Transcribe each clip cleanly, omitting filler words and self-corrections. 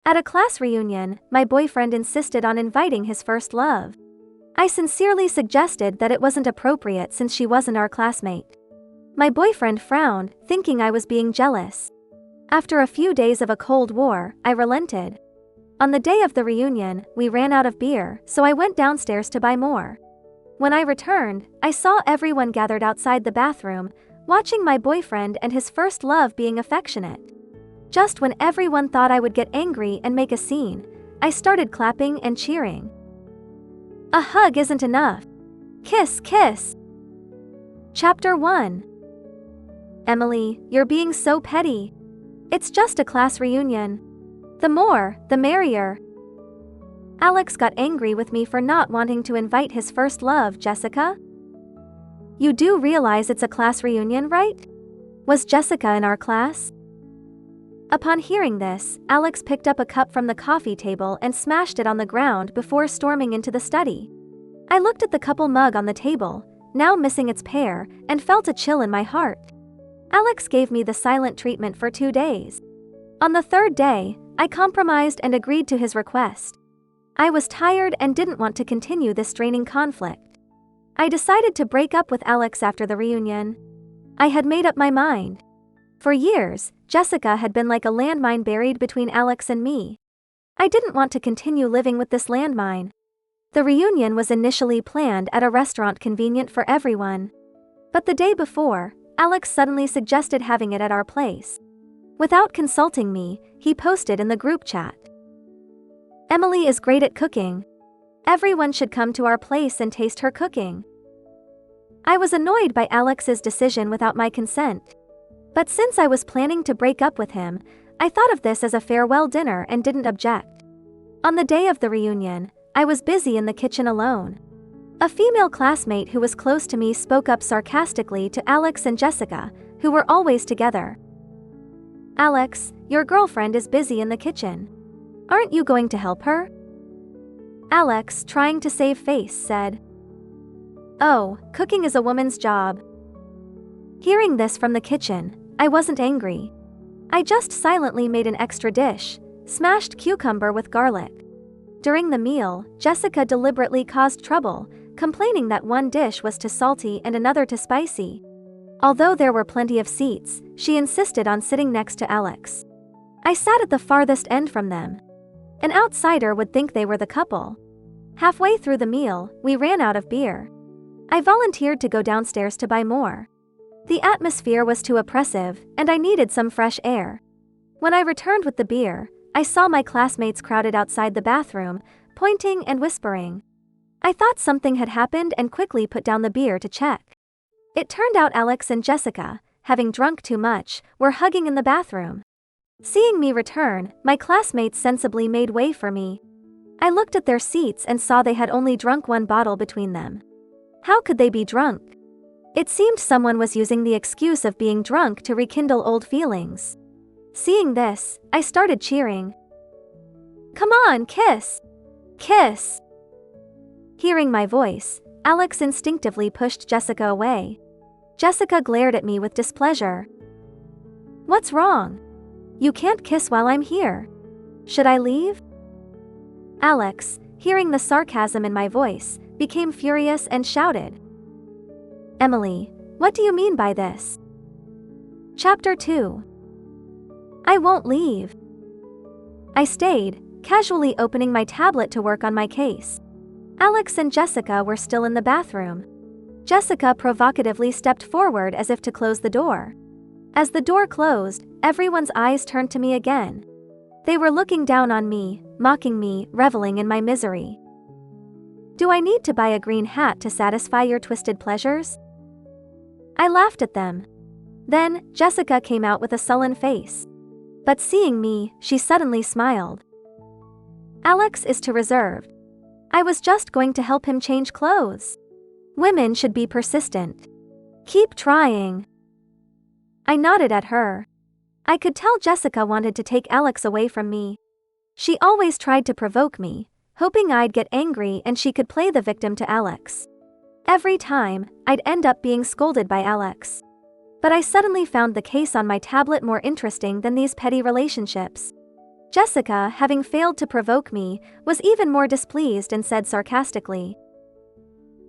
At a class reunion, my boyfriend insisted on inviting his first love. I sincerely suggested that it wasn't appropriate since she wasn't our classmate. My boyfriend frowned, thinking I was being jealous. After a few days of a Cold War, I relented. On the day of the reunion, we ran out of beer, so I went downstairs to buy more. When I returned, I saw everyone gathered outside the bathroom, watching my boyfriend and his first love being affectionate. Just when everyone thought I would get angry and make a scene, I started clapping and cheering. A hug isn't enough. Kiss, kiss. Chapter 1. Emily, you're being so petty. It's just a class reunion. The more, the merrier. Alex got angry with me for not wanting to invite his first love, Jessica. You do realize it's a class reunion, right? Was Jessica in our class? Upon hearing this, Alex picked up a cup from the coffee table and smashed it on the ground before storming into the study. I looked at the couple mug on the table, now missing its pair, and felt a chill in my heart. Alex gave me the silent treatment for 2 days. On the 3rd day, I compromised and agreed to his request. I was tired and didn't want to continue this draining conflict. I decided to break up with Alex after the reunion. I had made up my mind. For years, Jessica had been like a landmine buried between Alex and me. I didn't want to continue living with this landmine. The reunion was initially planned at a restaurant convenient for everyone. But the day before, Alex suddenly suggested having it at our place. Without consulting me, he posted in the group chat. Emily is great at cooking. Everyone should come to our place and taste her cooking. I was annoyed by Alex's decision without my consent. But since I was planning to break up with him, I thought of this as a farewell dinner and didn't object. On the day of the reunion, I was busy in the kitchen alone. A female classmate who was close to me spoke up sarcastically to Alex and Jessica, who were always together. Alex, your girlfriend is busy in the kitchen. Aren't you going to help her? Alex, trying to save face, said. Oh, cooking is a woman's job. Hearing this from the kitchen, I wasn't angry. I just silently made an extra dish, smashed cucumber with garlic. During the meal, Jessica deliberately caused trouble, complaining that one dish was too salty and another too spicy. Although there were plenty of seats, she insisted on sitting next to Alex. I sat at the farthest end from them. An outsider would think they were the couple. Halfway through the meal, we ran out of beer. I volunteered to go downstairs to buy more. The atmosphere was too oppressive, and I needed some fresh air. When I returned with the beer, I saw my classmates crowded outside the bathroom, pointing and whispering. I thought something had happened and quickly put down the beer to check. It turned out Alex and Jessica, having drunk too much, were hugging in the bathroom. Seeing me return, my classmates sensibly made way for me. I looked at their seats and saw they had only drunk 1 bottle between them. How could they be drunk? It seemed someone was using the excuse of being drunk to rekindle old feelings. Seeing this, I started cheering. Come on, kiss! Kiss! Hearing my voice, Alex instinctively pushed Jessica away. Jessica glared at me with displeasure. What's wrong? You can't kiss while I'm here. Should I leave? Alex, hearing the sarcasm in my voice, became furious and shouted. Emily, what do you mean by this? Chapter 2. I won't leave. I stayed, casually opening my tablet to work on my case. Alex and Jessica were still in the bathroom. Jessica provocatively stepped forward as if to close the door. As the door closed, everyone's eyes turned to me again. They were looking down on me, mocking me, reveling in my misery. Do I need to buy a green hat to satisfy your twisted pleasures? I laughed at them. Then, Jessica came out with a sullen face. But seeing me, she suddenly smiled. Alex is too reserved. I was just going to help him change clothes. Women should be persistent. Keep trying. I nodded at her. I could tell Jessica wanted to take Alex away from me. She always tried to provoke me, hoping I'd get angry and she could play the victim to Alex. Every time, I'd end up being scolded by Alex. But I suddenly found the case on my tablet more interesting than these petty relationships. Jessica, having failed to provoke me, was even more displeased and said sarcastically,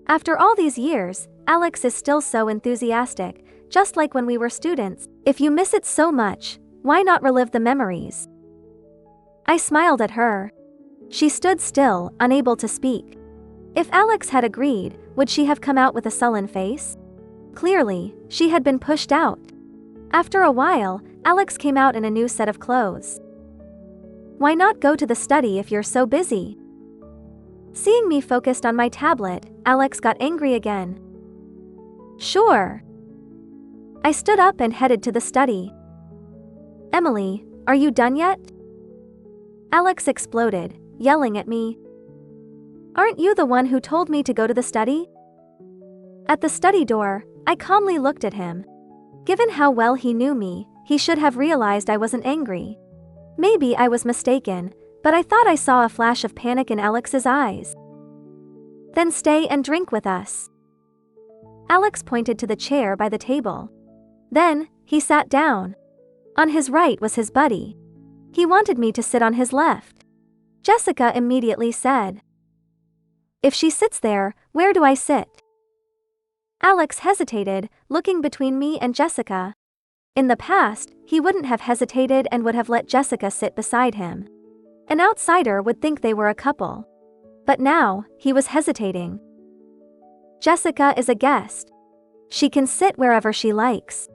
"After all these years, Alex is still so enthusiastic, just like when we were students. If you miss it so much, why not relive the memories?" I smiled at her. She stood still, unable to speak. If Alex had agreed, would she have come out with a sullen face? Clearly, she had been pushed out. After a while, Alex came out in a new set of clothes. "Why not go to the study if you're so busy?" Seeing me focused on my tablet, Alex got angry again. "Sure." I stood up and headed to the study. "Emily, are you done yet?" Alex exploded, yelling at me. "Aren't you the one who told me to go to the study?" At the study door, I calmly looked at him. Given how well he knew me, he should have realized I wasn't angry. Maybe I was mistaken, but I thought I saw a flash of panic in Alex's eyes. "Then stay and drink with us." Alex pointed to the chair by the table. Then, he sat down. On his right was his buddy. He wanted me to sit on his left. Jessica immediately said, "If she sits there, where do I sit?" Alex hesitated, looking between me and Jessica. In the past, he wouldn't have hesitated and would have let Jessica sit beside him. An outsider would think they were a couple. But now, he was hesitating. Jessica is a guest. She can sit wherever she likes.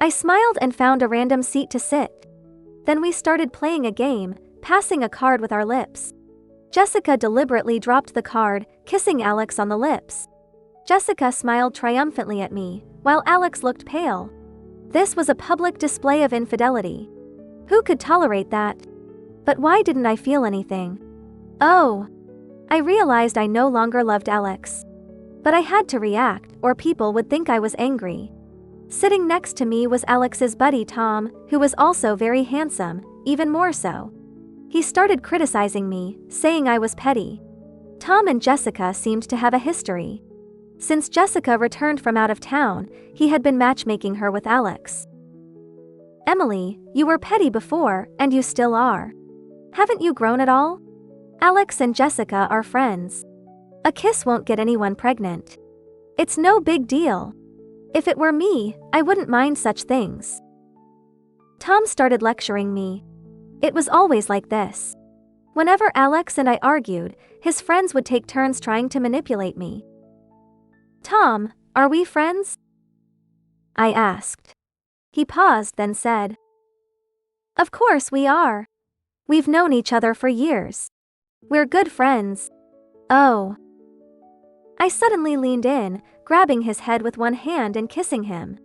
I smiled and found a random seat to sit. Then we started playing a game, passing a card with our lips. Jessica deliberately dropped the card, kissing Alex on the lips. Jessica smiled triumphantly at me, while Alex looked pale. This was a public display of infidelity. Who could tolerate that? But why didn't I feel anything? Oh! I realized I no longer loved Alex. But I had to react, or people would think I was angry. Sitting next to me was Alex's buddy Tom, who was also very handsome, even more so. He started criticizing me, saying I was petty. Tom and Jessica seemed to have a history. Since Jessica returned from out of town, he had been matchmaking her with Alex. "Emily, you were petty before, and you still are. Haven't you grown at all? Alex and Jessica are friends. A kiss won't get anyone pregnant. It's no big deal. If it were me, I wouldn't mind such things." Tom started lecturing me. It was always like this. Whenever Alex and I argued, his friends would take turns trying to manipulate me. "Tom, are we friends?" I asked. He paused, then said, "Of course we are. We've known each other for years. We're good friends." "Oh." I suddenly leaned in, grabbing his head with one hand and kissing him.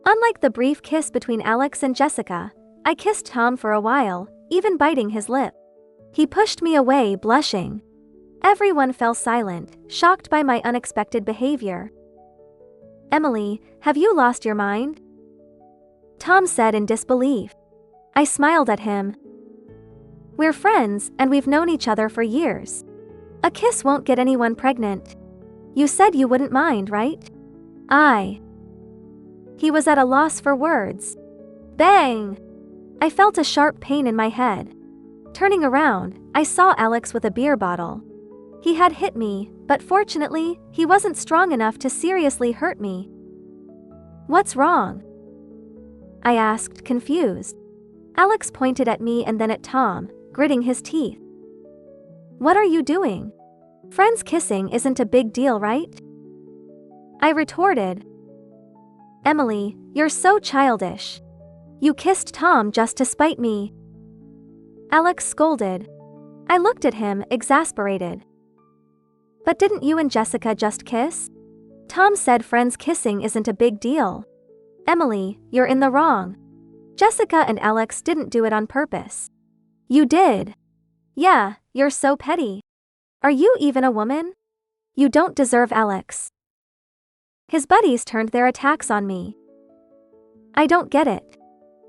Unlike the brief kiss between Alex and Jessica, I kissed Tom for a while, even biting his lip. He pushed me away, blushing. Everyone fell silent, shocked by my unexpected behavior. "Emily, have you lost your mind?" Tom said in disbelief. I smiled at him. "We're friends, and we've known each other for years. A kiss won't get anyone pregnant. You said you wouldn't mind, right?" He was at a loss for words. Bang! I felt a sharp pain in my head. Turning around, I saw Alex with a beer bottle. He had hit me, but fortunately, he wasn't strong enough to seriously hurt me. "What's wrong?" I asked, confused. Alex pointed at me and then at Tom, gritting his teeth. "What are you doing? Friends kissing isn't a big deal, right?" I retorted. "Emily, you're so childish. You kissed Tom just to spite me." Alex scolded. I looked at him, exasperated. "But didn't you and Jessica just kiss? Tom said friends kissing isn't a big deal. Emily, you're in the wrong. Jessica and Alex didn't do it on purpose. You did. Yeah, you're so petty. Are you even a woman? You don't deserve Alex." His buddies turned their attacks on me. "I don't get it.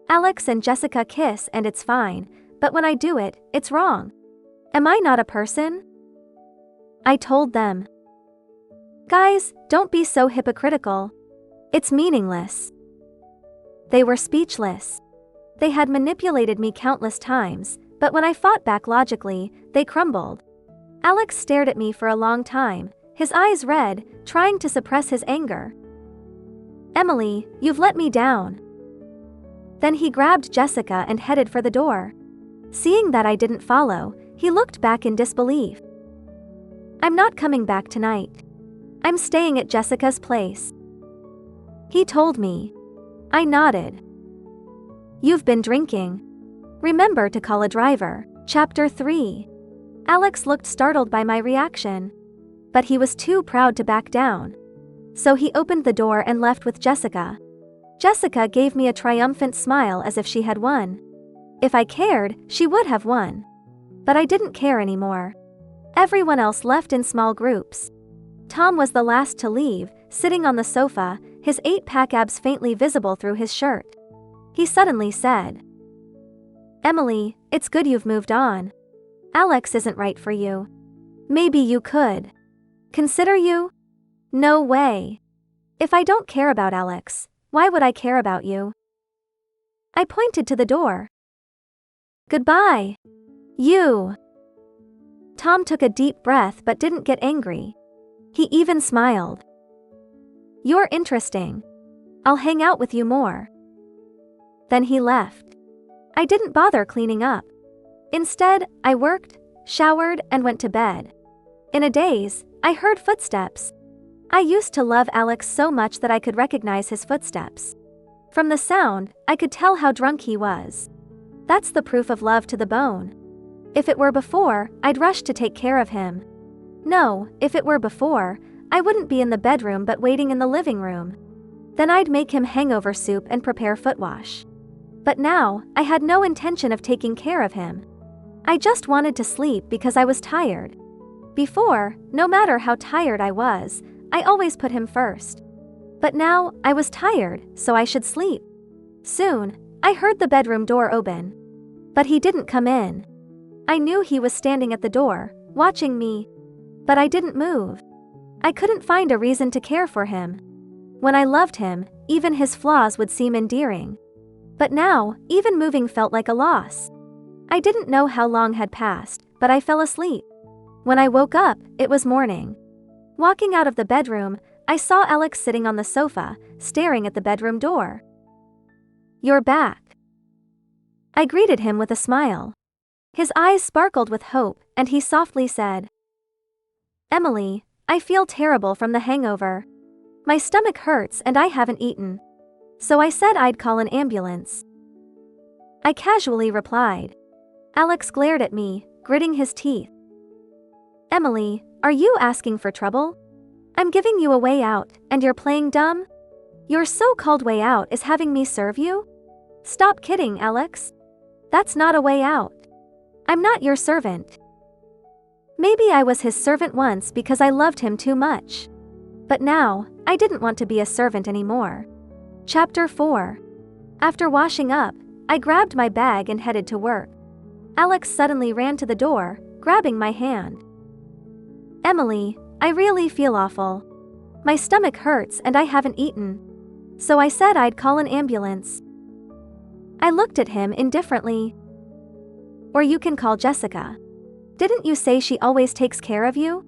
Alex and Jessica kiss and it's fine, but when I do it, it's wrong. Am I not a person?" I told them. "Guys, don't be so hypocritical. It's meaningless." They were speechless. They had manipulated me countless times, but when I fought back logically, they crumbled. Alex stared at me for a long time, his eyes red, trying to suppress his anger. "Emily, you've let me down." Then he grabbed Jessica and headed for the door. Seeing that I didn't follow, he looked back in disbelief. "I'm not coming back tonight. I'm staying at Jessica's place," he told me. I nodded. "You've been drinking. Remember to call a driver." Chapter 3. Alex looked startled by my reaction. But he was too proud to back down. So he opened the door and left with Jessica. Jessica gave me a triumphant smile as if she had won. If I cared, she would have won. But I didn't care anymore. Everyone else left in small groups. Tom was the last to leave, sitting on the sofa, his 8-pack abs faintly visible through his shirt. He suddenly said, "Emily, it's good you've moved on. Alex isn't right for you. Maybe you could consider you?" "No way. If I don't care about Alex, why would I care about you?" I pointed to the door. "Goodbye. You." Tom took a deep breath but didn't get angry. He even smiled. "You're interesting. I'll hang out with you more." Then he left. I didn't bother cleaning up. Instead, I worked, showered, and went to bed. In a daze, I heard footsteps. I used to love Alex so much that I could recognize his footsteps. From the sound, I could tell how drunk he was. That's the proof of love to the bone. If it were before, I'd rush to take care of him. No, if it were before, I wouldn't be in the bedroom but waiting in the living room. Then I'd make him hangover soup and prepare foot wash. But now, I had no intention of taking care of him. I just wanted to sleep because I was tired. Before, no matter how tired I was, I always put him first. But now, I was tired, so I should sleep. Soon, I heard the bedroom door open. But he didn't come in. I knew he was standing at the door, watching me. But I didn't move. I couldn't find a reason to care for him. When I loved him, even his flaws would seem endearing. But now, even moving felt like a loss. I didn't know how long had passed, but I fell asleep. When I woke up, it was morning. Walking out of the bedroom, I saw Alex sitting on the sofa, staring at the bedroom door. "You're back." I greeted him with a smile. His eyes sparkled with hope, and he softly said, "Emily, I feel terrible from the hangover. My stomach hurts and I haven't eaten. So I said I'd call an ambulance." I casually replied. Alex glared at me, gritting his teeth. "Emily, are you asking for trouble? I'm giving you a way out, and you're playing dumb? Your so-called way out is having me serve you? Stop kidding, Alex. That's not a way out. I'm not your servant." Maybe I was his servant once because I loved him too much. But now, I didn't want to be a servant anymore. Chapter 4. After washing up, I grabbed my bag and headed to work. Alex suddenly ran to the door, grabbing my hand. "Emily, I really feel awful. My stomach hurts and I haven't eaten. So I said I'd call an ambulance." I looked at him indifferently. "Or you can call Jessica. Didn't you say she always takes care of you?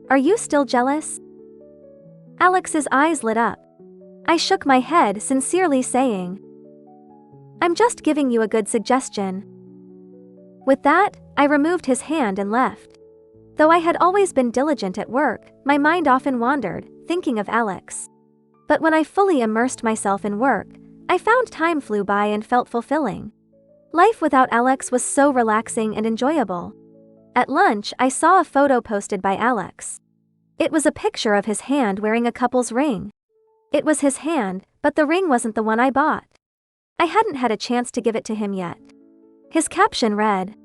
Are you still jealous?" Alex's eyes lit up. I shook my head, sincerely saying, "I'm just giving you a good suggestion." With that, I removed his hand and left. Though I had always been diligent at work, my mind often wandered, thinking of Alex. But when I fully immersed myself in work, I found time flew by and felt fulfilling. Life without Alex was so relaxing and enjoyable. At lunch, I saw a photo posted by Alex. It was a picture of his hand wearing a couple's ring. It was his hand, but the ring wasn't the one I bought. I hadn't had a chance to give it to him yet. His caption read,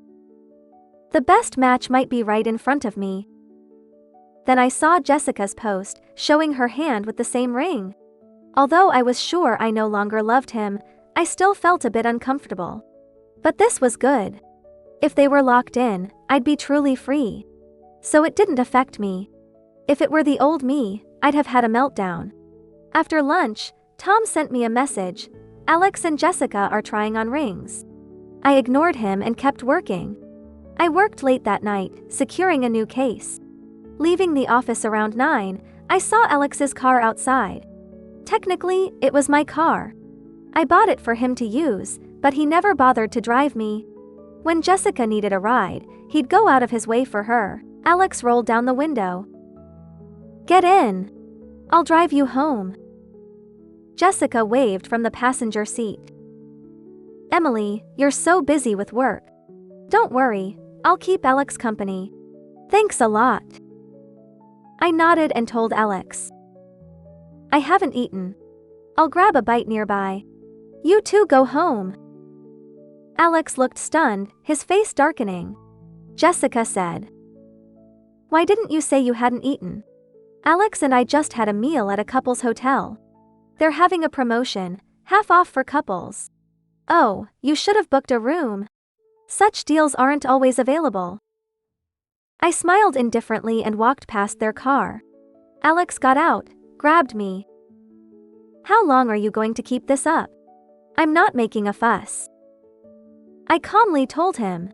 "The best match might be right in front of me." Then I saw Jessica's post, showing her hand with the same ring. Although I was sure I no longer loved him, I still felt a bit uncomfortable. But this was good. If they were locked in, I'd be truly free. So it didn't affect me. If it were the old me, I'd have had a meltdown. After lunch, Tom sent me a message, Alex and Jessica are trying on rings. I ignored him and kept working. I worked late that night, securing a new case. Leaving the office around 9, I saw Alex's car outside. Technically, it was my car. I bought it for him to use, but he never bothered to drive me. When Jessica needed a ride, he'd go out of his way for her. Alex rolled down the window. "Get in. I'll drive you home." Jessica waved from the passenger seat. "Emily, you're so busy with work. Don't worry, I'll keep Alex company. Thanks a lot." I nodded and told Alex. "I haven't eaten. I'll grab a bite nearby. You two go home." Alex looked stunned, his face darkening. Jessica said, "Why didn't you say you hadn't eaten? Alex and I just had a meal at a couple's hotel. They're having a promotion, half off for couples." "Oh, you should have booked a room. Such deals aren't always available." I smiled indifferently and walked past their car. Alex got out, grabbed me. "How long are you going to keep this up? I'm not making a fuss." I calmly told him.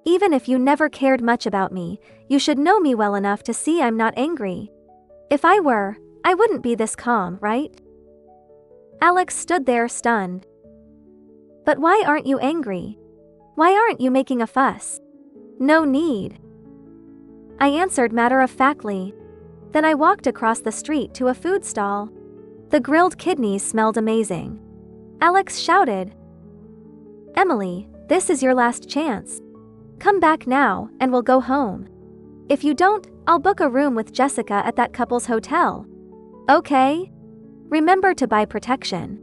"Even if you never cared much about me, you should know me well enough to see I'm not angry. If I were, I wouldn't be this calm, right?" Alex stood there stunned. "But why aren't you angry? Why aren't you making a fuss? No need." I answered matter-of-factly. Then I walked across the street to a food stall. The grilled kidneys smelled amazing. Alex shouted, "Emily, this is your last chance. Come back now, and we'll go home. If you don't, I'll book a room with Jessica at that couple's hotel. Okay? Remember to buy protection.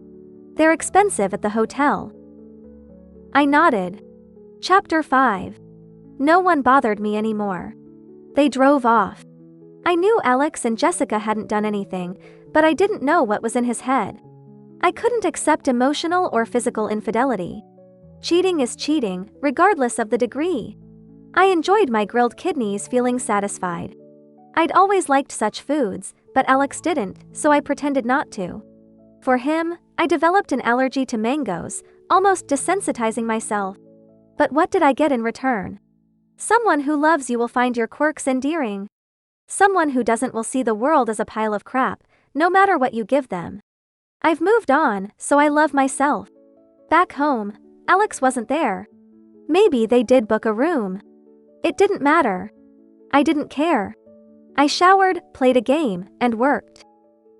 They're expensive at the hotel." I nodded. Chapter 5. No one bothered me anymore. They drove off. I knew Alex and Jessica hadn't done anything, but I didn't know what was in his head. I couldn't accept emotional or physical infidelity. Cheating is cheating, regardless of the degree. I enjoyed my grilled kidneys feeling satisfied. I'd always liked such foods, but Alex didn't, so I pretended not to. For him, I developed an allergy to mangoes, almost desensitizing myself. But what did I get in return? Someone who loves you will find your quirks endearing. Someone who doesn't will see the world as a pile of crap, no matter what you give them. I've moved on, so I love myself. Back home, Alex wasn't there. Maybe they did book a room. It didn't matter. I didn't care. I showered, played a game, and worked.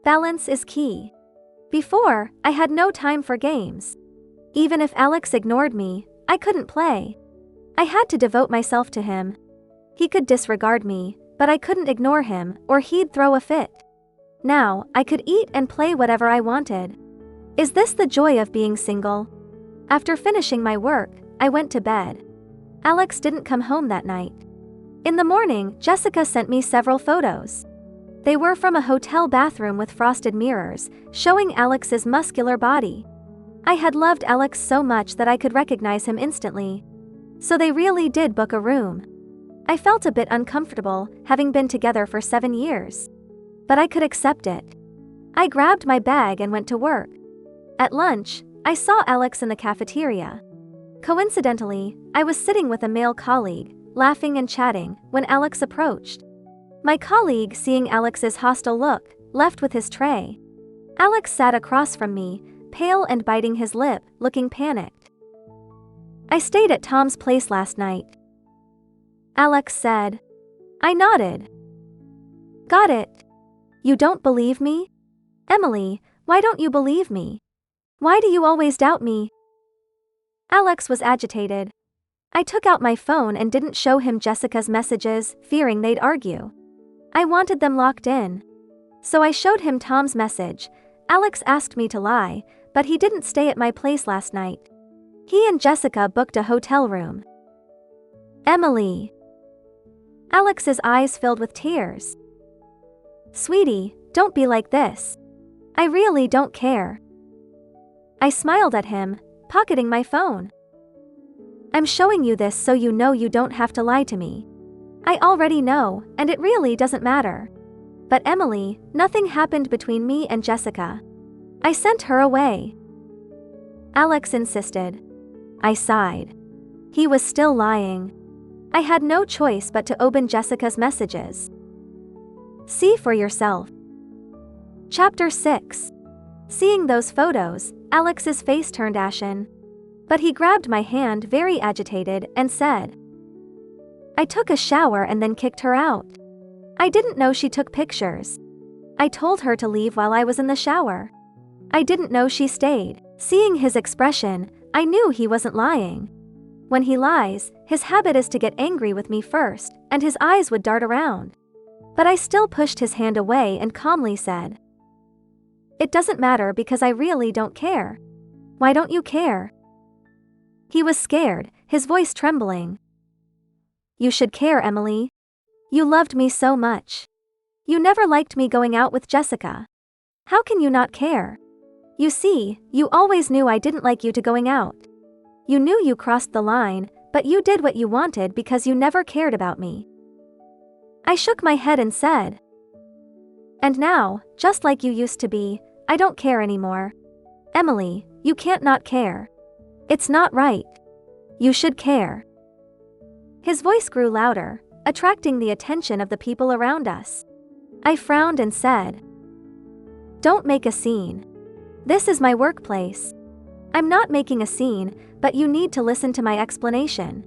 Balance is key. Before, I had no time for games. Even if Alex ignored me, I couldn't play. I had to devote myself to him. He could disregard me, but I couldn't ignore him, or he'd throw a fit. Now, I could eat and play whatever I wanted. Is this the joy of being single? After finishing my work, I went to bed. Alex didn't come home that night. In the morning, Jessica sent me several photos. They were from a hotel bathroom with frosted mirrors, showing Alex's muscular body. I had loved Alex so much that I could recognize him instantly. So they really did book a room. I felt a bit uncomfortable, having been together for 7 years. But I could accept it. I grabbed my bag and went to work. At lunch, I saw Alex in the cafeteria. Coincidentally, I was sitting with a male colleague, laughing and chatting, when Alex approached. My colleague, seeing Alex's hostile look, left with his tray. Alex sat across from me, pale and biting his lip, looking panicked. "I stayed at Tom's place last night," Alex said. I nodded. "Got it. You don't believe me? Emily, why don't you believe me? Why do you always doubt me?" Alex was agitated. I took out my phone and didn't show him Jessica's messages, fearing they'd argue. I wanted them locked in. So I showed him Tom's message. Alex asked me to lie, but he didn't stay at my place last night. He and Jessica booked a hotel room. "Emily." Alex's eyes filled with tears. "Sweetie, don't be like this. I really don't care." I smiled at him, pocketing my phone. "I'm showing you this so you know you don't have to lie to me. I already know, and it really doesn't matter. But Emily, nothing happened between me and Jessica. I sent her away. Alex insisted. I sighed. He was still lying. I had no choice but to open Jessica's messages. See for yourself. Chapter 6. Seeing those photos, Alex's face turned ashen. But he grabbed my hand very agitated and said, I took a shower and then kicked her out. I didn't know she took pictures. I told her to leave while I was in the shower. I didn't know she stayed. Seeing his expression, I knew he wasn't lying. When he lies, his habit is to get angry with me first, and his eyes would dart around. But I still pushed his hand away and calmly said, It doesn't matter because I really don't care. Why don't you care? He was scared, his voice trembling. You should care, Emily. You loved me so much. You never liked me going out with Jessica. How can you not care? You see, you always knew I didn't like you to going out. You knew you crossed the line, but you did what you wanted because you never cared about me. I shook my head and said, And now, just like you used to be, I don't care anymore. Emily, you can't not care. It's not right. You should care. His voice grew louder, attracting the attention of the people around us. I frowned and said, Don't make a scene. This is my workplace. I'm not making a scene, but you need to listen to my explanation.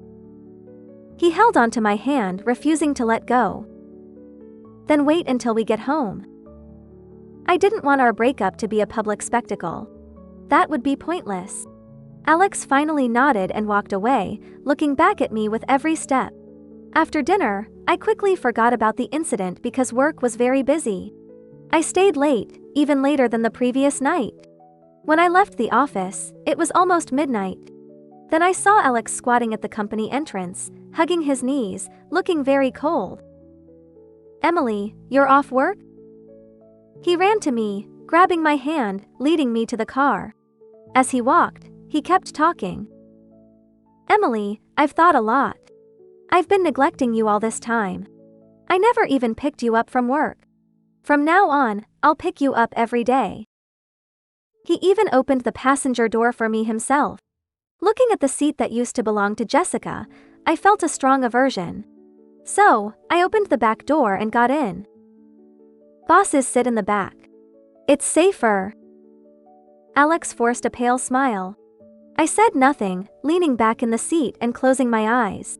He held onto my hand, refusing to let go. Then wait until we get home. I didn't want our breakup to be a public spectacle. That would be pointless. Alex finally nodded and walked away, looking back at me with every step. After dinner, I quickly forgot about the incident because work was very busy. I stayed late, even later than the previous night. When I left the office, it was almost midnight. Then I saw Alex squatting at the company entrance, hugging his knees, looking very cold. Emily, you're off work? He ran to me, grabbing my hand, leading me to the car. As he walked, he kept talking. Emily, I've thought a lot. I've been neglecting you all this time. I never even picked you up from work. From now on, I'll pick you up every day. He even opened the passenger door for me himself. Looking at the seat that used to belong to Jessica, I felt a strong aversion. So, I opened the back door and got in. Bosses sit in the back. It's safer. Alex forced a pale smile. I said nothing, leaning back in the seat and closing my eyes.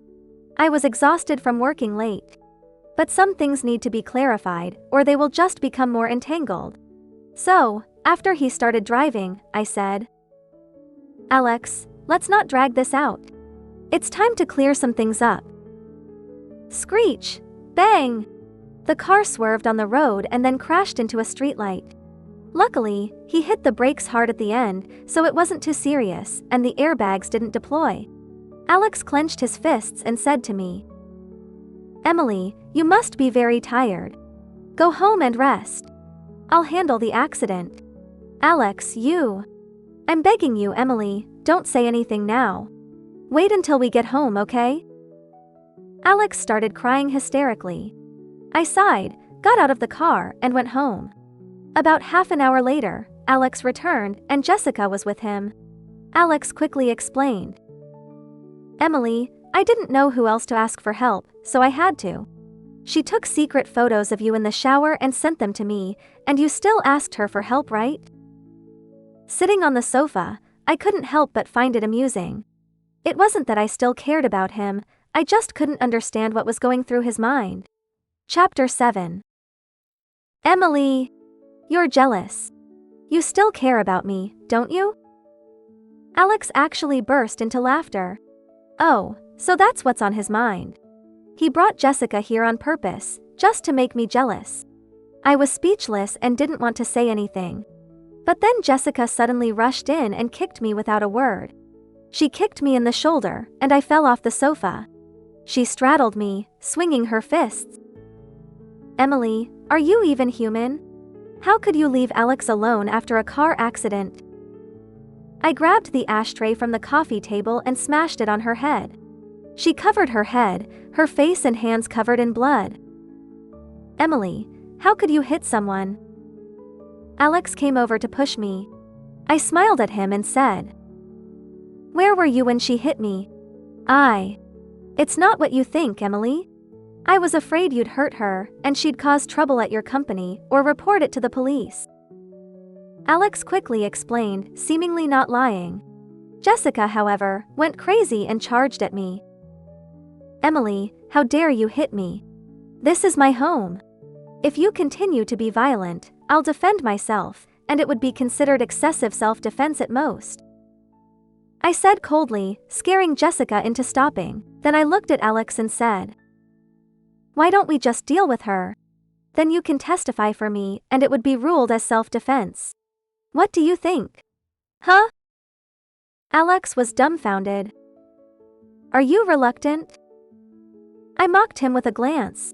I was exhausted from working late. But some things need to be clarified, or they will just become more entangled. So, after he started driving, I said, Alex, let's not drag this out. It's time to clear some things up. Screech! Bang! The car swerved on the road and then crashed into a streetlight. Luckily, he hit the brakes hard at the end, so it wasn't too serious, and the airbags didn't deploy. Alex clenched his fists and said to me, Emily, you must be very tired. Go home and rest. I'll handle the accident. Alex, you. I'm begging you, Emily, don't say anything now. Wait until we get home, okay? Alex started crying hysterically. I sighed, got out of the car, and went home. About half an hour later, Alex returned, and Jessica was with him. Alex quickly explained. Emily, I didn't know who else to ask for help, so I had to. She took secret photos of you in the shower and sent them to me, and you still asked her for help, right? Sitting on the sofa, I couldn't help but find it amusing. It wasn't that I still cared about him, I just couldn't understand what was going through his mind. Chapter 7. Emily! You're jealous. You still care about me, don't you? Alex actually burst into laughter. Oh, so that's what's on his mind. He brought Jessica here on purpose, just to make me jealous. I was speechless and didn't want to say anything. But then Jessica suddenly rushed in and kicked me without a word. She kicked me in the shoulder, and I fell off the sofa. She straddled me, swinging her fists. Emily, are you even human? How could you leave Alex alone after a car accident? I grabbed the ashtray from the coffee table and smashed it on her head. She covered her head, her face and hands covered in blood. Emily, how could you hit someone? Alex came over to push me. I smiled at him and said, Where were you when she hit me? It's not what you think, Emily. I was afraid you'd hurt her and she'd cause trouble at your company or report it to the police. Alex quickly explained, seemingly not lying. Jessica, however, went crazy and charged at me. Emily, how dare you hit me? This is my home. If you continue to be violent, I'll defend myself, and it would be considered excessive self-defense at most. I said coldly, scaring Jessica into stopping. Then I looked at Alex and said, "Why don't we just deal with her? Then you can testify for me and it would be ruled as self-defense. What do you think?" Huh? Alex was dumbfounded. Are you reluctant? I mocked him with a glance.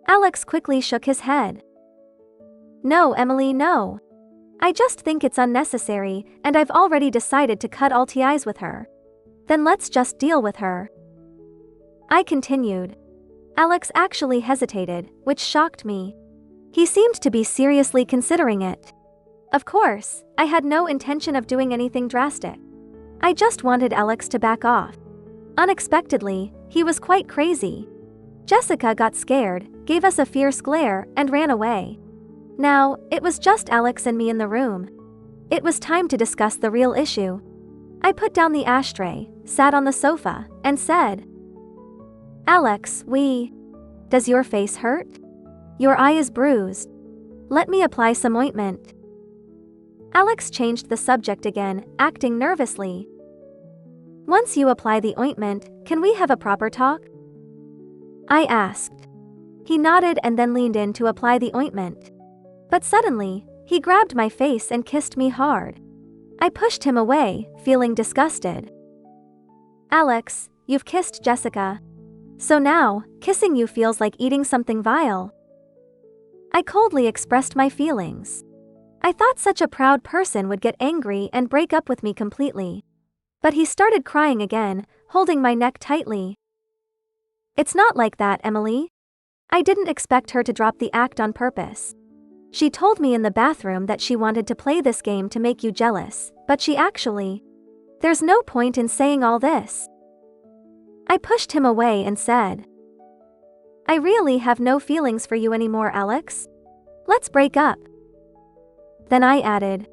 Alex quickly shook his head. No, Emily, no. I just think it's unnecessary and I've already decided to cut all ties with her. Then let's just deal with her. I continued. Alex actually hesitated, which shocked me. He seemed to be seriously considering it. Of course, I had no intention of doing anything drastic. I just wanted Alex to back off. Unexpectedly, he was quite crazy. Jessica got scared, gave us a fierce glare, and ran away. Now, it was just Alex and me in the room. It was time to discuss the real issue. I put down the ashtray, sat on the sofa, and said, Alex, does your face hurt? Your eye is bruised. Let me apply some ointment. Alex changed the subject again, acting nervously. Once you apply the ointment, can we have a proper talk? I asked. He nodded and then leaned in to apply the ointment. But suddenly, he grabbed my face and kissed me hard. I pushed him away, feeling disgusted. Alex, you've kissed Jessica. So now, kissing you feels like eating something vile. I coldly expressed my feelings. I thought such a proud person would get angry and break up with me completely. But he started crying again, holding my neck tightly. It's not like that, Emily. I didn't expect her to drop the act on purpose. She told me in the bathroom that she wanted to play this game to make you jealous, but she actually... There's no point in saying all this. I pushed him away and said, I really have no feelings for you anymore, Alex. Let's break up. Then I added,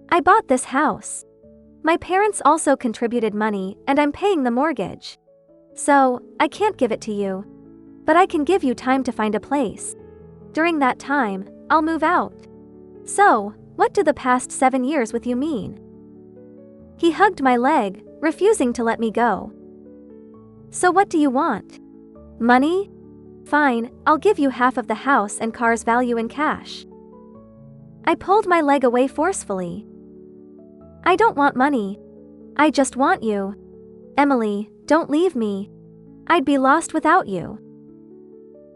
I bought this house. My parents also contributed money and I'm paying the mortgage. So, I can't give it to you. But I can give you time to find a place. During that time, I'll move out. So, what do the past 7 years with you mean? He hugged my leg, refusing to let me go. So what do you want? Money? Fine, I'll give you half of the house and car's value in cash. I pulled my leg away forcefully. I don't want money. I just want you. Emily, don't leave me. I'd be lost without you.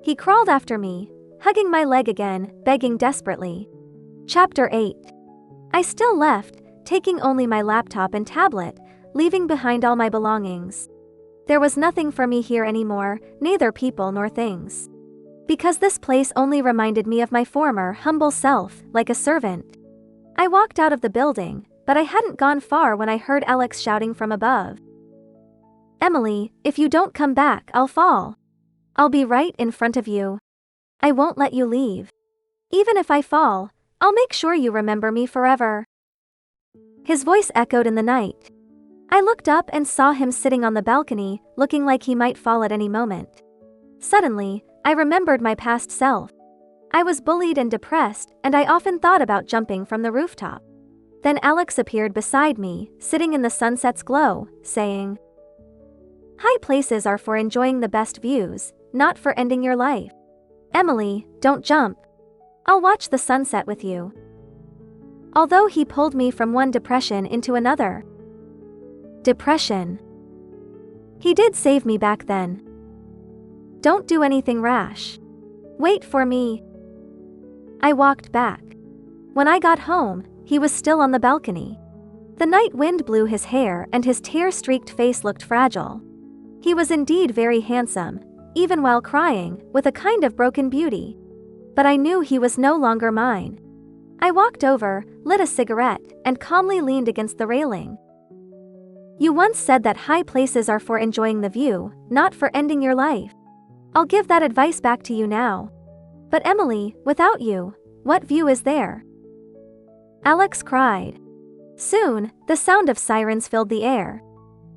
He crawled after me, hugging my leg again, begging desperately. Chapter 8. I still left, taking only my laptop and tablet, leaving behind all my belongings. There was nothing for me here anymore, neither people nor things. Because this place only reminded me of my former, humble self, like a servant. I walked out of the building, but I hadn't gone far when I heard Alex shouting from above. Emily, if you don't come back, I'll fall. I'll be right in front of you. I won't let you leave. Even if I fall, I'll make sure you remember me forever. His voice echoed in the night. I looked up and saw him sitting on the balcony, looking like he might fall at any moment. Suddenly, I remembered my past self. I was bullied and depressed, and I often thought about jumping from the rooftop. Then Alex appeared beside me, sitting in the sunset's glow, saying, High places are for enjoying the best views, not for ending your life. Emily, don't jump. I'll watch the sunset with you. Although he pulled me from one depression into another. Depression. He did save me back then. Don't do anything rash. Wait for me. I walked back. When I got home, he was still on the balcony. The night wind blew his hair and his tear-streaked face looked fragile. He was indeed very handsome, even while crying, with a kind of broken beauty. But I knew he was no longer mine. I walked over, lit a cigarette, and calmly leaned against the railing. You once said that high places are for enjoying the view, not for ending your life. I'll give that advice back to you now. But Emily, without you, what view is there? Alex cried. Soon, the sound of sirens filled the air.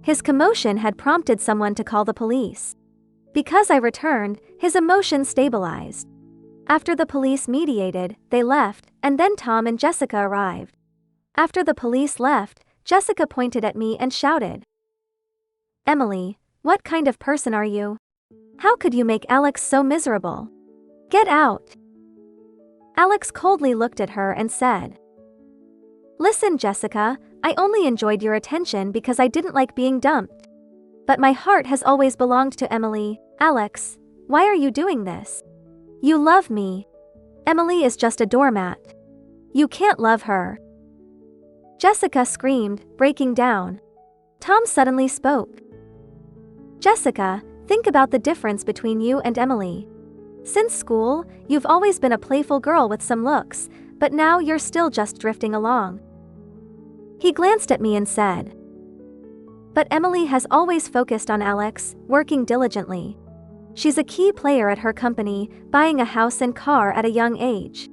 His commotion had prompted someone to call the police. Because I returned, his emotions stabilized. After the police mediated, they left, and then Tom and Jessica arrived. After the police left, Jessica pointed at me and shouted, Emily, what kind of person are you? How could you make Alex so miserable? Get out! Alex coldly looked at her and said, Listen, Jessica, I only enjoyed your attention because I didn't like being dumped. But my heart has always belonged to Emily. Alex, why are you doing this? You love me. Emily is just a doormat. You can't love her. Jessica screamed, breaking down. Tom suddenly spoke. Jessica, think about the difference between you and Emily. Since school, you've always been a playful girl with some looks, but now you're still just drifting along. He glanced at me and said, But Emily has always focused on Alex, working diligently. She's a key player at her company, buying a house and car at a young age.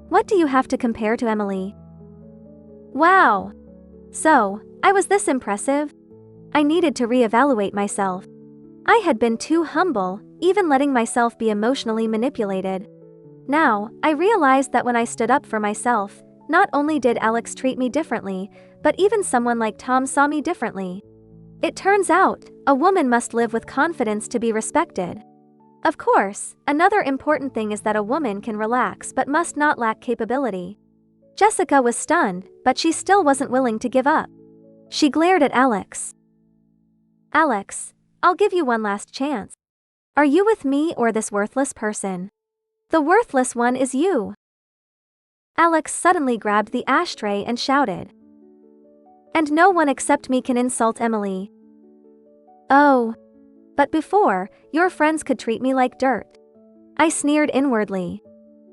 What do you have to compare to Emily? Wow! So, I was this impressive? I needed to reevaluate myself. I had been too humble, even letting myself be emotionally manipulated. Now, I realized that when I stood up for myself, not only did Alex treat me differently, but even someone like Tom saw me differently. It turns out, a woman must live with confidence to be respected. Of course, another important thing is that a woman can relax but must not lack capability. Jessica was stunned, but she still wasn't willing to give up. She glared at Alex. Alex, I'll give you one last chance. Are you with me or this worthless person? The worthless one is you. Alex suddenly grabbed the ashtray and shouted. And no one except me can insult Emily. Oh. But before, your friends could treat me like dirt. I sneered inwardly.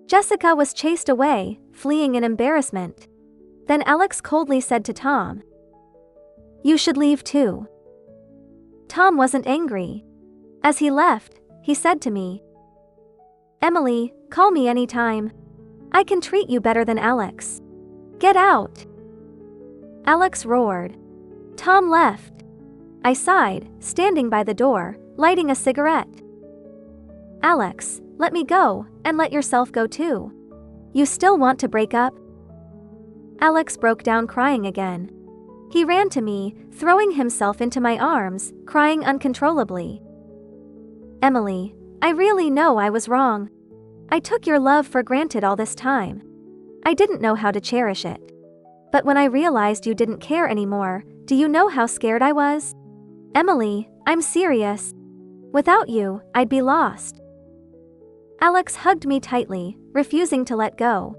Jessica was chased away, fleeing in embarrassment. Then Alex coldly said to Tom, You should leave too. Tom wasn't angry. As he left, he said to me, Emily, call me anytime. I can treat you better than Alex. Get out! Alex roared. Tom left. I sighed, standing by the door, lighting a cigarette. Alex, let me go, and let yourself go too. You still want to break up? Alex broke down crying again. He ran to me, throwing himself into my arms, crying uncontrollably. Emily, I really know I was wrong. I took your love for granted all this time. I didn't know how to cherish it. But when I realized you didn't care anymore, do you know how scared I was? Emily, I'm serious. Without you, I'd be lost. Alex hugged me tightly, refusing to let go.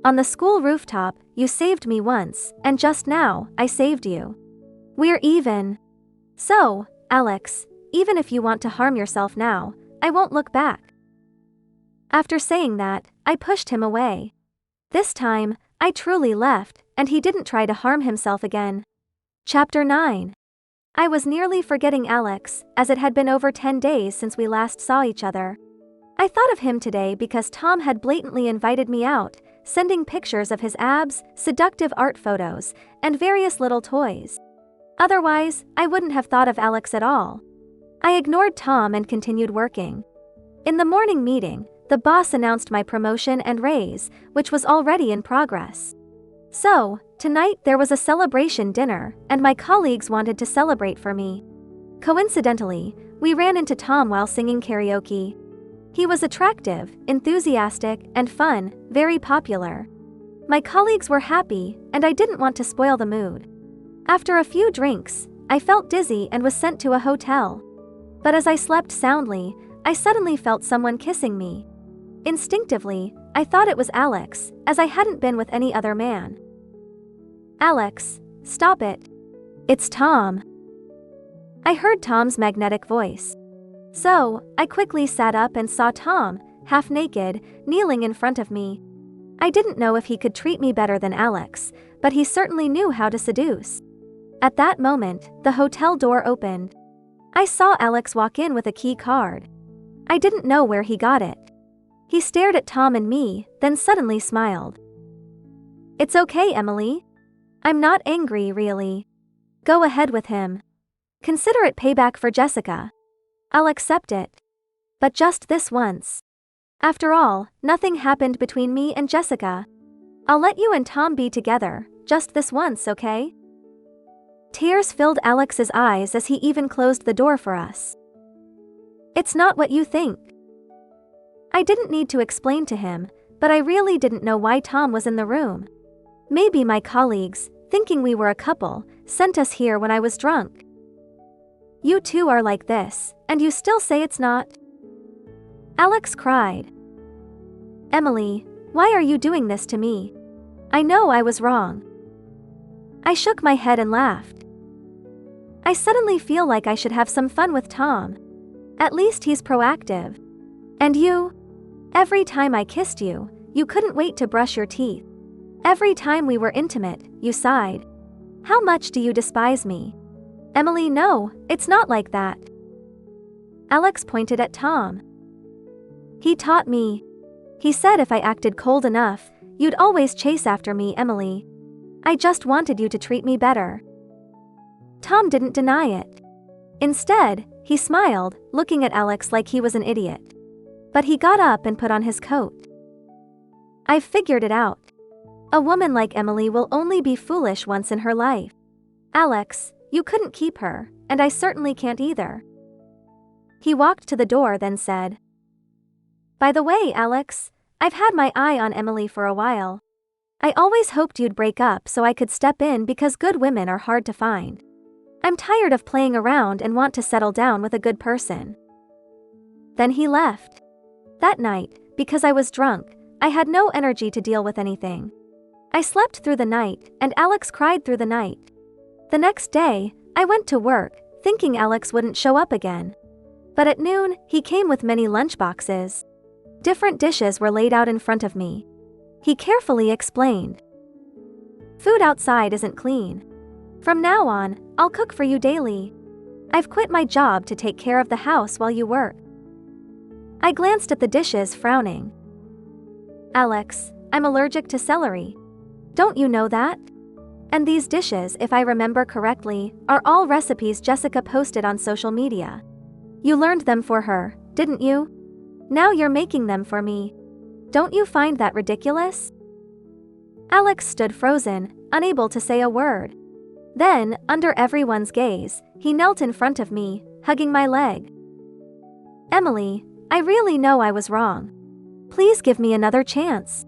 On the school rooftop, you saved me once, and just now, I saved you. We're even. So, Alex, even if you want to harm yourself now, I won't look back. After saying that, I pushed him away. This time, I truly left, and he didn't try to harm himself again. Chapter 9. I was nearly forgetting Alex, as it had been over 10 days since we last saw each other. I thought of him today because Tom had blatantly invited me out, sending pictures of his abs, seductive art photos, and various little toys. Otherwise, I wouldn't have thought of Alex at all. I ignored Tom and continued working. In the morning meeting, the boss announced my promotion and raise, which was already in progress. So, tonight there was a celebration dinner, and my colleagues wanted to celebrate for me. Coincidentally, we ran into Tom while singing karaoke. He was attractive, enthusiastic, and fun, very popular. My colleagues were happy, and I didn't want to spoil the mood. After a few drinks, I felt dizzy and was sent to a hotel. But as I slept soundly, I suddenly felt someone kissing me. Instinctively, I thought it was Alex, as I hadn't been with any other man. Alex, stop it. It's Tom. I heard Tom's magnetic voice. So, I quickly sat up and saw Tom, half naked, kneeling in front of me. I didn't know if he could treat me better than Alex, but he certainly knew how to seduce. At that moment, the hotel door opened. I saw Alex walk in with a key card. I didn't know where he got it. He stared at Tom and me, then suddenly smiled. "It's okay, Emily. I'm not angry, really. Go ahead with him. Consider it payback for Jessica. I'll accept it. But just this once. After all, nothing happened between me and Jessica. I'll let you and Tom be together, just this once, okay?" Tears filled Alex's eyes as he even closed the door for us. "It's not what you think." I didn't need to explain to him, but I really didn't know why Tom was in the room. Maybe my colleagues, thinking we were a couple, sent us here when I was drunk. "You two are like this, and you still say it's not?" Alex cried. "Emily, why are you doing this to me? I know I was wrong." I shook my head and laughed. I suddenly feel like I should have some fun with Tom. At least he's proactive. And you? Every time I kissed you, you couldn't wait to brush your teeth. Every time we were intimate, you sighed. How much do you despise me? Emily, no, it's not like that. Alex pointed at Tom. He taught me. He said if I acted cold enough, you'd always chase after me, Emily. I just wanted you to treat me better. Tom didn't deny it. Instead, he smiled, looking at Alex like he was an idiot. But he got up and put on his coat. I've figured it out. A woman like Emily will only be foolish once in her life. Alex, you couldn't keep her, and I certainly can't either. He walked to the door, then said, "By the way, Alex, I've had my eye on Emily for a while. I always hoped you'd break up so I could step in because good women are hard to find. I'm tired of playing around and want to settle down with a good person." Then he left. That night, because I was drunk, I had no energy to deal with anything. I slept through the night, and Alex cried through the night. The next day, I went to work, thinking Alex wouldn't show up again. But at noon, he came with many lunchboxes. Different dishes were laid out in front of me. He carefully explained. "Food outside isn't clean. From now on, I'll cook for you daily. I've quit my job to take care of the house while you work." I glanced at the dishes, frowning. "Alex, I'm allergic to celery. Don't you know that? And these dishes, if I remember correctly, are all recipes Jessica posted on social media. You learned them for her, didn't you? Now you're making them for me. Don't you find that ridiculous?" Alex stood frozen, unable to say a word. Then, under everyone's gaze, he knelt in front of me, hugging my leg. "Emily, I really know I was wrong. Please give me another chance."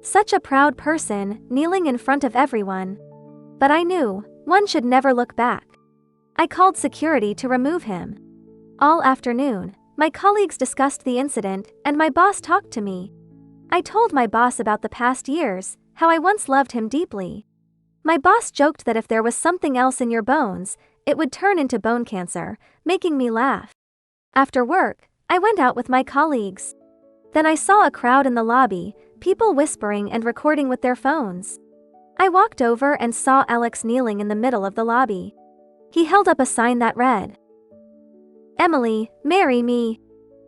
Such a proud person, kneeling in front of everyone. But I knew, one should never look back. I called security to remove him. All afternoon, my colleagues discussed the incident, and my boss talked to me. I told my boss about the past years, how I once loved him deeply. My boss joked that if there was something else in your bones, it would turn into bone cancer, making me laugh. After work, I went out with my colleagues. Then I saw a crowd in the lobby, people whispering and recording with their phones. I walked over and saw Alex kneeling in the middle of the lobby. He held up a sign that read, "Emily, marry me.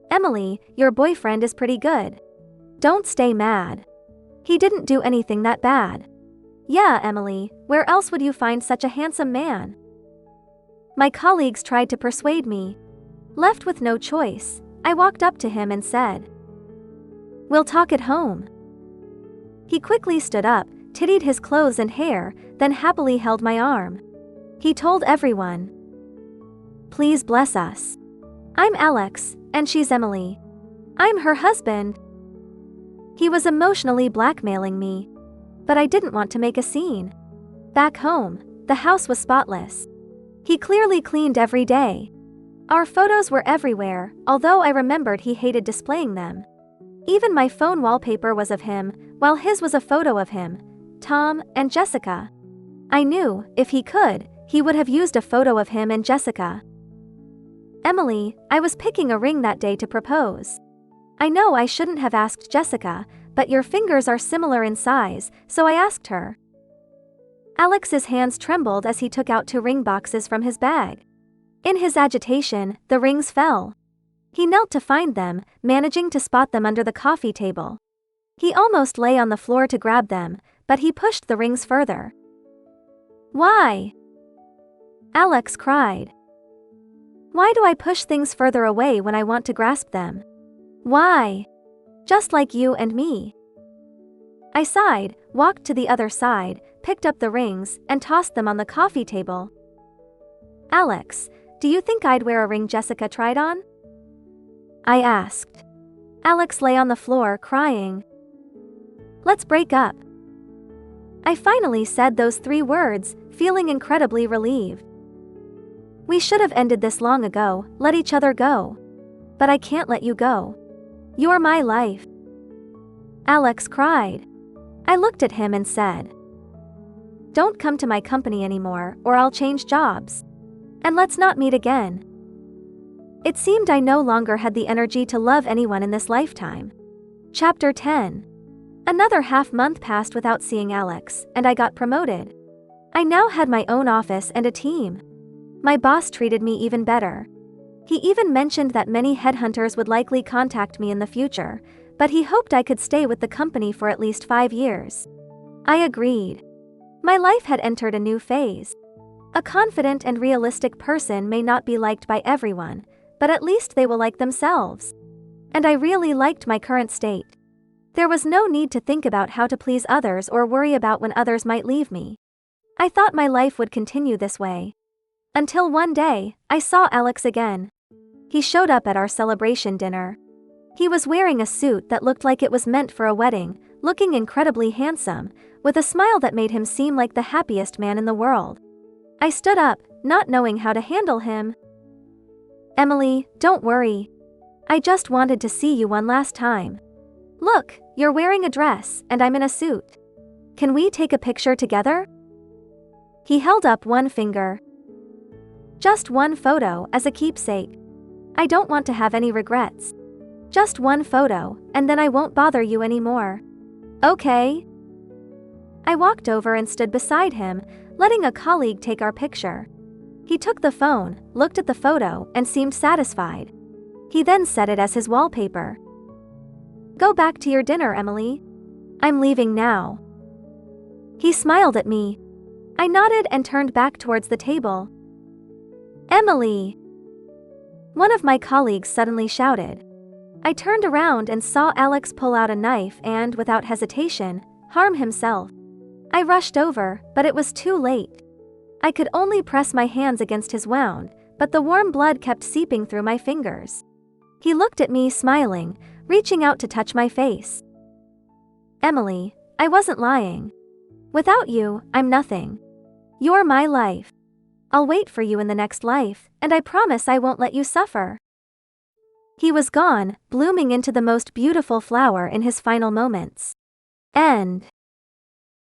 Emily, your boyfriend is pretty good. Don't stay mad. He didn't do anything that bad. Yeah, Emily, where else would you find such a handsome man?" My colleagues tried to persuade me. Left with no choice, I walked up to him and said, "We'll talk at home." He quickly stood up, tidied his clothes and hair, then happily held my arm. He told everyone, "Please bless us. I'm Alex, and she's Emily. I'm her husband." He was emotionally blackmailing me. But I didn't want to make a scene. Back home, the house was spotless. He clearly cleaned every day. Our photos were everywhere, although I remembered he hated displaying them. Even my phone wallpaper was of him, while his was a photo of him, Tom, and Jessica. I knew, if he could, he would have used a photo of him and Jessica. "Emily, I was picking a ring that day to propose. I know I shouldn't have asked Jessica, but your fingers are similar in size, so I asked her." Alex's hands trembled as he took out 2 ring boxes from his bag. In his agitation, the rings fell. He knelt to find them, managing to spot them under the coffee table. He almost lay on the floor to grab them, but he pushed the rings further. "Why?" Alex cried. "Why do I push things further away when I want to grasp them? Why? Just like you and me." I sighed, walked to the other side, picked up the rings, and tossed them on the coffee table. "Alex, do you think I'd wear a ring Jessica tried on?" I asked. Alex lay on the floor crying. "Let's break up." I finally said those 3 words, feeling incredibly relieved. "We should have ended this long ago, let each other go. But I can't let you go. You're my life." Alex cried. I looked at him and said, "Don't come to my company anymore, or I'll change jobs. And let's not meet again." It seemed I no longer had the energy to love anyone in this lifetime. Chapter 10. Another half-month passed without seeing Alex, and I got promoted. I now had my own office and a team. My boss treated me even better. He even mentioned that many headhunters would likely contact me in the future, but he hoped I could stay with the company for at least 5 years. I agreed. My life had entered a new phase. A confident and realistic person may not be liked by everyone, but at least they will like themselves. And I really liked my current state. There was no need to think about how to please others or worry about when others might leave me. I thought my life would continue this way. Until one day, I saw Alex again. He showed up at our celebration dinner. He was wearing a suit that looked like it was meant for a wedding, looking incredibly handsome, with a smile that made him seem like the happiest man in the world. I stood up, not knowing how to handle him. "Emily, don't worry. I just wanted to see you one last time. Look, you're wearing a dress, and I'm in a suit. Can we take a picture together?" He held up one finger. "Just one photo, as a keepsake. I don't want to have any regrets. Just one photo, and then I won't bother you anymore. Okay?" I walked over and stood beside him, letting a colleague take our picture. He took the phone, looked at the photo, and seemed satisfied. He then set it as his wallpaper. "Go back to your dinner, Emily. I'm leaving now." He smiled at me. I nodded and turned back towards the table. "Emily!" One of my colleagues suddenly shouted. I turned around and saw Alex pull out a knife and, without hesitation, harm himself. I rushed over, but it was too late. I could only press my hands against his wound, but the warm blood kept seeping through my fingers. He looked at me smiling, reaching out to touch my face. "Emily, I wasn't lying. Without you, I'm nothing. You're my life. I'll wait for you in the next life, and I promise I won't let you suffer." He was gone, blooming into the most beautiful flower in his final moments. End.